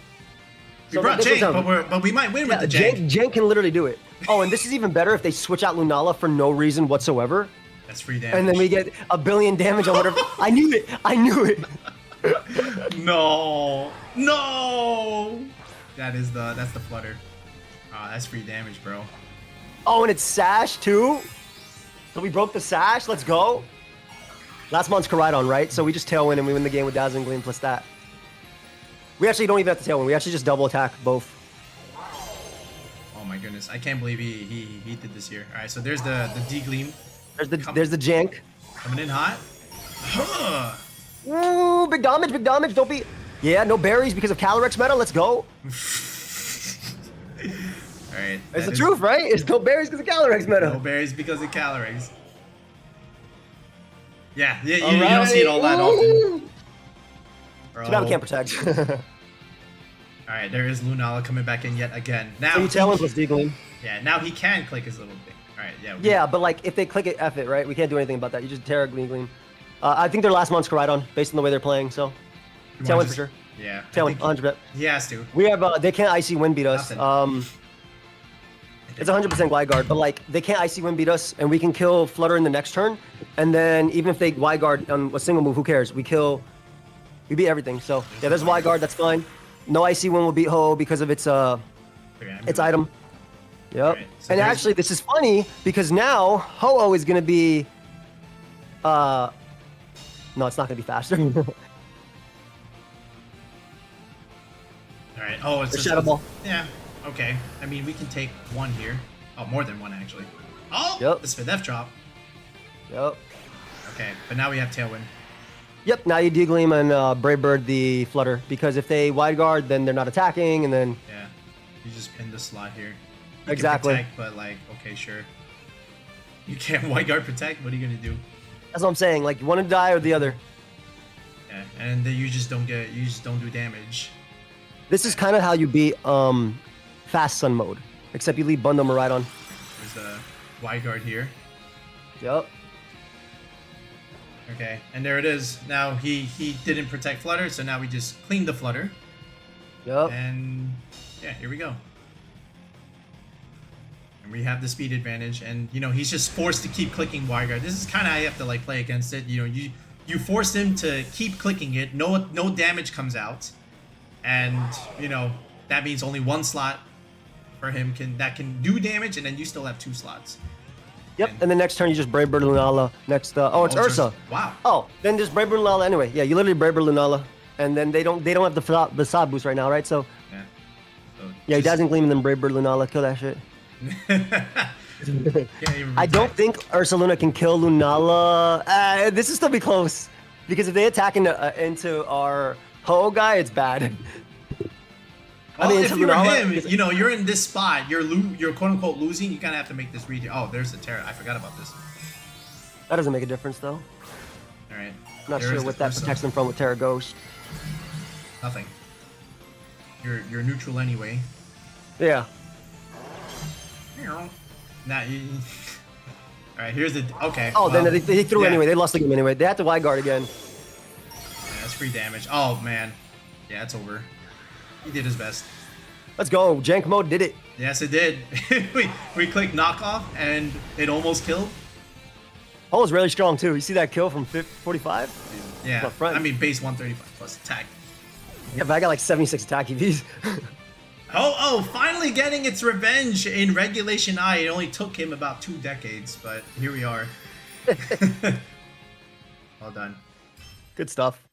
We So brought this is Jank, but we might win with the Jank. Jank can literally do it. Oh, and this is even better if they switch out Lunala for no reason whatsoever, That's free damage. and then we get a billion damage on whatever. I knew it. No. That's the flutter. That's free damage, bro. Oh, and it's Sash too. So we broke the Sash. Let's go. Last month's Koraidon, right? So we just Tailwind and we win the game with Dazzling Gleam plus that. We actually don't even have to Tailwind. We actually just double attack both. Oh my goodness, I can't believe he did this here. All right, so there's the D-Gleam There's the Jank. coming in hot. Huh. Ooh, big damage. Don't be. Yeah, no berries because of Calyrex meta. Let's go. All right. It's the truth, right? It's no berries because of Calyrex meta. No berries because of calories. Yeah, you All don't see it all that often. Ooh. Bro. So now we can't protect. All right, there is Lunala coming back in yet again. Now, So you Tailwind plus D-Gleam. yeah, now he can click his little thing. All right, yeah. Yeah, but like if they click it, F it, right? We can't do anything about that. You just Terra Gleam. I think their last month's Koraidon based on the way they're playing. So You wanna Tailwind for just- sure. Yeah. I Tailwind, think 100%. He has to. We have they can't Icy Wind beat us. Nothing. It's 100% Glide Guard, but like they can't Icy Wind beat us, and we can kill Flutter in the next turn. And then even if they Wide Guard on a single move, who cares? We beat everything. So yeah, there's Wide Guard, that's fine. No Icy Wind will beat Ho because of its item. Yep. Right, so And there's- actually, this is funny because now Ho-Oh is gonna be. No, it's not gonna be faster. All right. Oh, it's The just Shadow Ball. Yeah. Okay. I mean, we can take one here. Oh, more than one actually. Oh, Yep. the Spidef drop. Yep. Okay, but now we have Tailwind. Yep. Now you D-Gleam and Brave Bird the Flutter because if they Wide Guard, then they're not attacking, and then. Yeah. You just pin the slot here. You Exactly. Can protect, but like, okay, sure. You can't White Guard protect. What are you gonna do? That's what I'm saying. Like you want to die or the other. Yeah, and then you just don't do damage. This is kind of how you beat Fast Sun mode, except you leave Bundle Miraidon. There's a White Guard here. Yep. Okay, and there it is. Now he didn't protect Flutter, so now we just clean the Flutter. Yep. And yeah, here we go. And we have the speed advantage, and you know he's just forced to keep clicking Wide Guard. This is kind of how you have to like play against it. You know, you force him to keep clicking it. No damage comes out, and you know that means only one slot for him that can do damage, and then you still have 2 slots. Yep. And then next turn you just Brave Bird Lunala. Next, oh, it's Ursa. Wow. Oh, then just Brave Bird Lunala anyway. Yeah, you literally Brave Bird Lunala, and then they don't have the Facade boost right now, right? So Yeah. So yeah, he just- doesn't Gleam and then Brave Bird Lunala. Kill that shit. Can't even I don't protect. think Ursaluna can kill Lunala. This is still be close because if they attack into our Ho guy, it's bad. Well, if into you're Lunala, him, because- you know, you're in this spot, you're quote unquote losing, you kind of have to make this read. Oh, there's the Terra. I forgot about this. that doesn't make a difference though. All right. I'm not There sure is what the that Ursa. protects them from with Terra Ghost. Nothing. You're neutral anyway. Yeah. Now you. right, here's the okay. Oh, well, then they threw yeah. anyway. They lost the game anyway. They had to wide guard again. Yeah, that's free damage. Oh man, yeah, it's over. He did his best. Let's go. Jank mode did it. Yes, it did. we clicked knockoff and it almost killed. Ho is really strong too. You see that kill from 45? Yeah, My friend. I mean base 135 plus attack. Yeah, but I got like 76 attack EVs. Oh, finally getting its revenge in regulationI. It only took him about 2 decades, but here we are. Well done. Good stuff.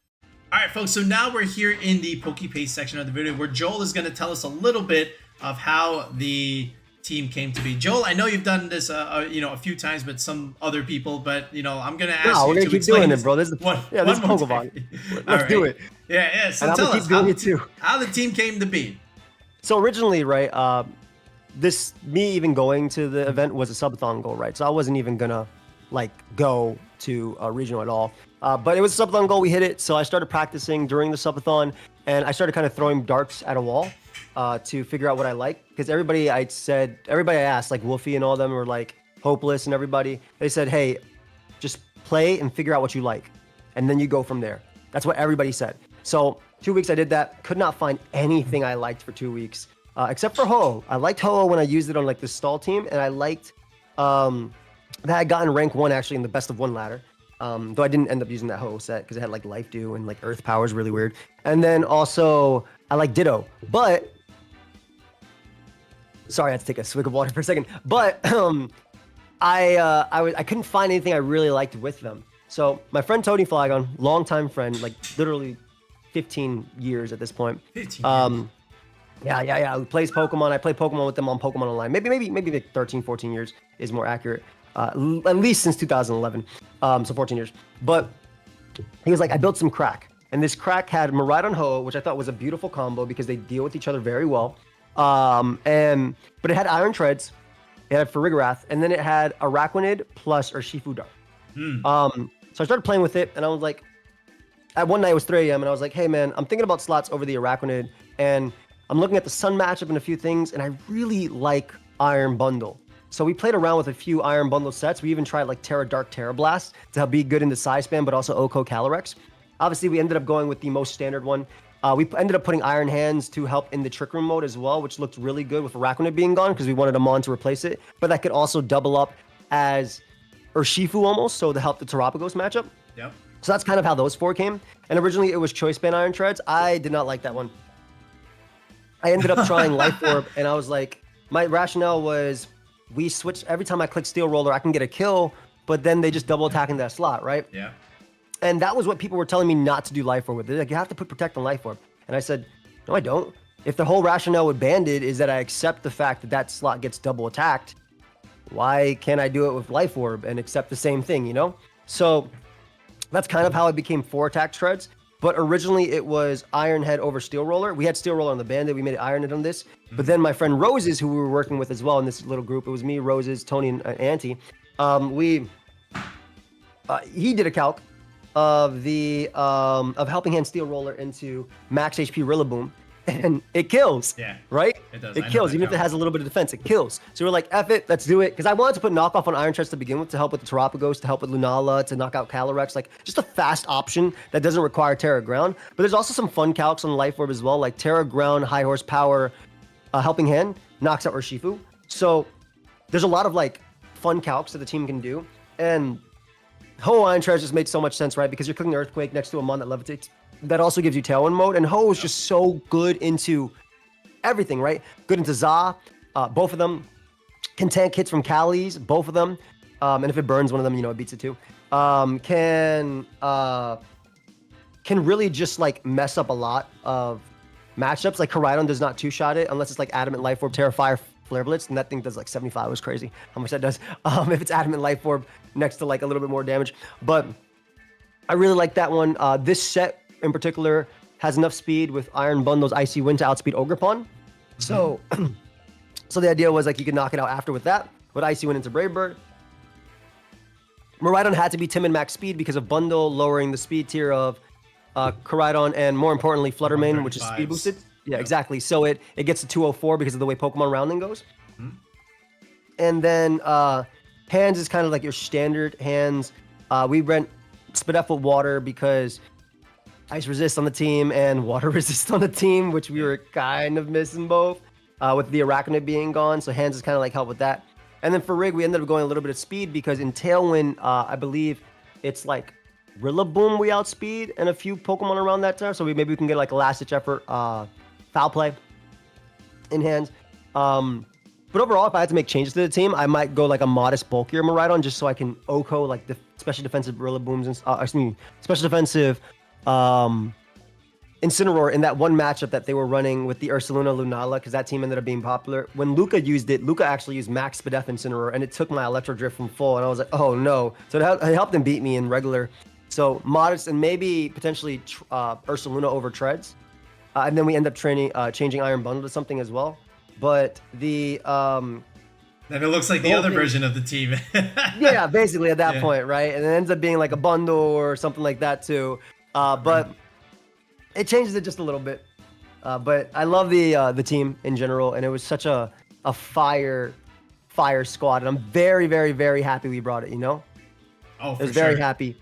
All right, folks, so now we're here in the Pokepaste section of the video where Joel is going to tell us a little bit of how the team came to be. Joel, I know you've done this, a few times with some other people, but, I'm going to ask you we're gonna to keep explain doing this it, bro. This is one Pokemon. more Let's time. do it. Yeah. So And I'm tell gonna us keep doing it too. how the team came to be. So originally, right, me even going to the event was a subathon goal, right? So I wasn't even gonna go to a regional at all. But it was a subathon goal. We hit it. So I started practicing during the subathon, and I started kind of throwing darts at a wall to figure out what I like. Because everybody I asked, like Wolfie and all of them were like hopeless, and everybody they said, hey, just play and figure out what you like, and then you go from there. That's what everybody said. So 2 weeks I did that. Could not find anything I liked for 2 weeks, except for Ho. I liked Ho when I used it on like the stall team, and I liked that I had gotten rank 1 actually in the best of 1 ladder. Though I didn't end up using that Ho set because it had like Life Dew and like Earth Power is really weird. And then also I like Ditto, but sorry, I had to take a swig of water for a second. But I couldn't find anything I really liked with them. So my friend Tony Flagon, longtime friend, like literally 15 years at this point. 15 years. Yeah. Who plays Pokemon? I play Pokemon with them on Pokemon Online. Maybe like 13, 14 years is more accurate. At least since 2011, so 14 years. But he was like, I built some crack, and this crack had Miraidon Ho, which I thought was a beautiful combo because they deal with each other very well. But it had Iron Treads, it had Farigiraf, and then it had Araquanid plus Urshifu Dart. So I started playing with it, and I was like, at one night it was 3 a.m. and I was like, hey man, I'm thinking about slots over the Araquanid, and I'm looking at the Sun matchup and a few things, and I really like Iron Bundle. So we played around with a few Iron Bundle sets. We even tried like Terra Dark, Terra Blast to be good in the size spam, but also Oko Calyrex. Obviously, we ended up going with the most standard one. We ended up putting Iron Hands to help in the Trick Room mode as well, which looked really good with Araquanid being gone because we wanted a Mon to replace it. But that could also double up as Urshifu almost, so to help the Terapagos matchup. Yep. So that's kind of how those 4 came. And originally it was Choice Band Iron Treads. I did not like that one. I ended up trying Life Orb, and I was like, my rationale was, we switch every time I click Steel Roller, I can get a kill, but then they just double attack in that slot, right? Yeah. And that was what people were telling me not to do Life Orb with. They're like, you have to put Protect on Life Orb. And I said, no, I don't. If the whole rationale with Banded is that I accept the fact that that slot gets double attacked, why can't I do it with Life Orb and accept the same thing, So that's kind of how it became 4 attack treads. But originally it was Iron Head over Steel Roller. We had Steel Roller on the Bandit. We made it Iron Head on this. But then my friend Roses, who we were working with as well in this little group, it was me, Roses, Tony, and Auntie. He did a calc of the of Helping Hand Steel Roller into max HP Rillaboom, and it kills. Yeah. Right? It does. It kills, even if it has a little bit of defense. It kills. So we're like, F it, let's do it. Because I wanted to put knockoff on Iron Treads to begin with to help with the Terapagos, to help with Lunala, to knock out Calyrex. Like, just a fast option that doesn't require Terra Ground. But there's also some fun calcs on Life Orb as well, like Terra Ground, High Horsepower, Helping Hand, knocks out Urshifu. So there's a lot of, fun calcs that the team can do. And Ho Iron Treads just made so much sense, right? Because you're clicking Earthquake next to a Mon that levitates. That also gives you Tailwind mode. And Ho is just so good into everything, right? Good into Za. Both of them can tank hits from Callies, both of them. And if it burns one of them, it beats it too. Can really just mess up a lot of matchups. Like Koraidon does not two-shot it unless it's Adamant Life Orb, Terra Fire, Flare Blitz, and that thing does 75. It was crazy how much that does. If it's Adamant Life Orb next to a little bit more damage. But I really like that one. This set in particular has enough speed with Iron Bundle's Icy Wind to outspeed Ogerpon. So, so the idea was you could knock it out after with that, with Icy Wind into Brave Bird. Miraidon had to be Timid max speed because of Bundle lowering the speed tier of Koraidon, and more importantly, Flutter Mane, which is speed boosted. Yeah, exactly. So it gets to 204 because of the way Pokemon rounding goes. And then Hands is kind of like your standard hands. We went Spadef with water because ice resist on the team and water resist on the team, which we were kind of missing both with the Arachnid being gone. So hands is kind of like help with that. And then for Rig, we ended up going a little bit of speed because in Tailwind, I believe it's like Rillaboom we outspeed and a few Pokemon around that time. So maybe we can get like a last-ditch effort foul play in hands. But overall, if I had to make changes to the team, I might go like a modest, bulkier Miraidon just so I can OHKO like the special defensive Rillabooms and special defensive Incineroar in that one matchup that they were running with the Ursaluna Lunala because that team ended up being popular. When Luca used it, Luca actually used Max Spadef Incineroar and it took my Electro Drift from full and I was like, oh no. So it helped him beat me in regular. So modest and maybe potentially Ursaluna over Treads. And then we end up changing Iron Bundle to something as well. But the then it looks like the other version of the team. Yeah, basically at that point, right? And it ends up being like a bundle or something like that too. But it changes it just a little bit. But I love the team in general, and it was such a fire squad, and I'm very, very, very happy we brought it. You know, I was very happy.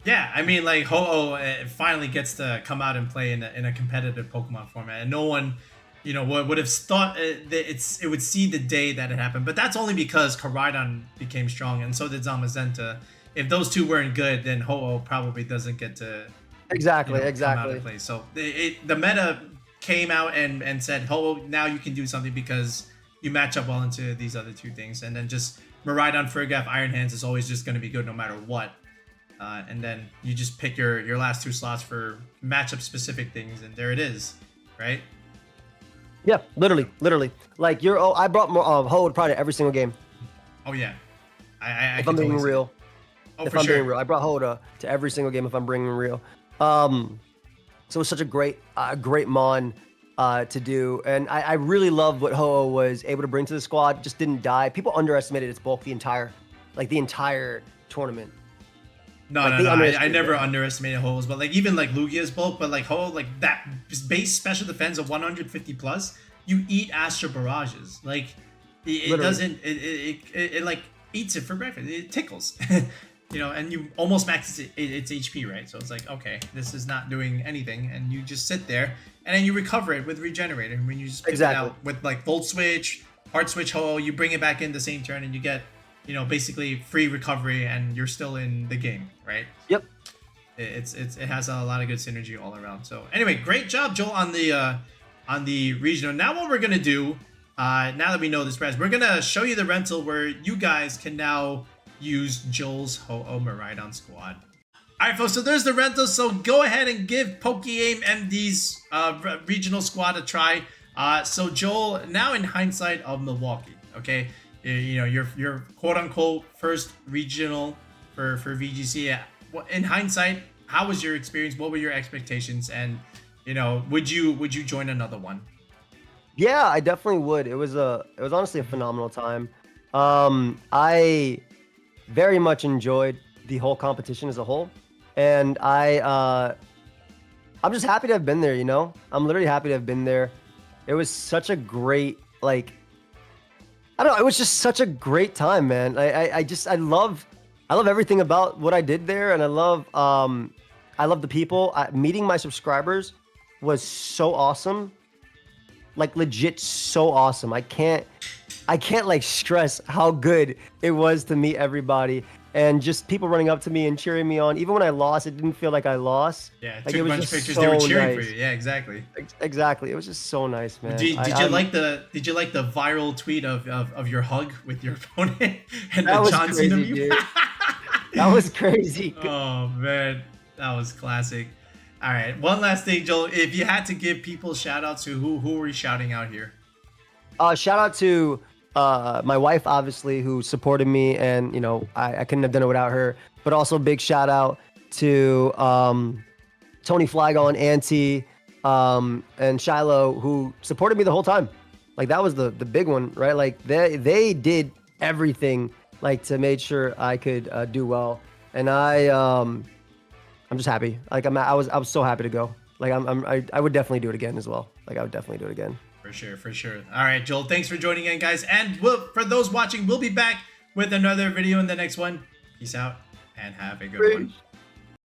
Yeah, I mean, like Ho-Oh finally gets to come out and play in a competitive Pokemon format, and no one, you know, would have thought that it would see the day that it happened. But that's only because Koraidon became strong, and so did Zamazenta. If those two weren't good, then Ho-Oh probably doesn't get to exactly. come out and play. So the meta came out and said, Ho-Oh, now you can do something because you match up well into these other two things, and then just Miraidon, Farigiraf, Iron Hands is always just going to be good no matter what. And then you just pick your last two slots for matchup specific things, and there it is, right? Yeah, literally. Like I brought Ho probably every single game. Oh yeah, if I'm being real. Oh, if for I'm sure. being real, I brought Ho to every single game if I'm bringing real. So it's such a great mon to do, and I really love what Ho was able to bring to the squad. Just didn't die. People underestimated its bulk the entire tournament. No, I never underestimated Ho's, but like even like Lugia's bulk, but like Ho, like that base special defense of 150 plus, you eat Astro Barrages. Like it doesn't, it like eats it for breakfast. It tickles, you know, and you almost max its HP, right? So it's like, okay, this is not doing anything, and you just sit there, and then you recover it with Regenerator. And when you just pick it out with like Volt Switch, Heart Switch Ho, you bring it back in the same turn, and you get, you know, basically free recovery, and you're still in the game, right? Yep. It has a lot of good synergy all around. So anyway, great job, Joel, on the regional. Now what we're gonna do, now that we know this prize, we're gonna show you the rental where you guys can now use Joel's Ho-Oh Miraidon squad. All right, folks. So there's the rental. So go ahead and give PokeaimMD's regional squad a try. So Joel, now in hindsight of Milwaukee, okay. You know, your quote-unquote first regional for VGC. In hindsight, how was your experience? What were your expectations? And, you know, would you join another one? Yeah, I definitely would. It was honestly a phenomenal time. I very much enjoyed the whole competition as a whole, and I'm just happy to have been there. You know, I'm literally happy to have been there. It was such a great I don't know. It was just such a great time, man. I love everything about what I did there, and I love the people. Meeting my subscribers was so awesome, like legit so awesome. I can't like stress how good it was to meet everybody, and just people running up to me and cheering me on. Even when I lost, it didn't feel like I lost. Yeah, like, took it a was bunch just of pictures. so They were cheering nice. for you. Yeah, exactly. Exactly. It was just so nice, man. Did you like the viral tweet of your hug with your opponent and that the John Cena crazy, view? dude. That was crazy. Oh man, that was classic. All right, one last thing, Joel. If you had to give people shout outs, to who are we shouting out here? Shout out to my wife, obviously, who supported me, and you know, I couldn't have done it without her. But also big shout out to Tony Flygon, Auntie, and Shiloh, who supported me the whole time. Like that was the big one, right? Like they did everything like to make sure I could do well, and I'm just happy. Like I was so happy to go. Like I would definitely do it again as well. Like I would definitely do it again. For sure. All right, Joel, thanks for joining in, guys. And for those watching, we'll be back with another video in the next one. Peace out and have a good one.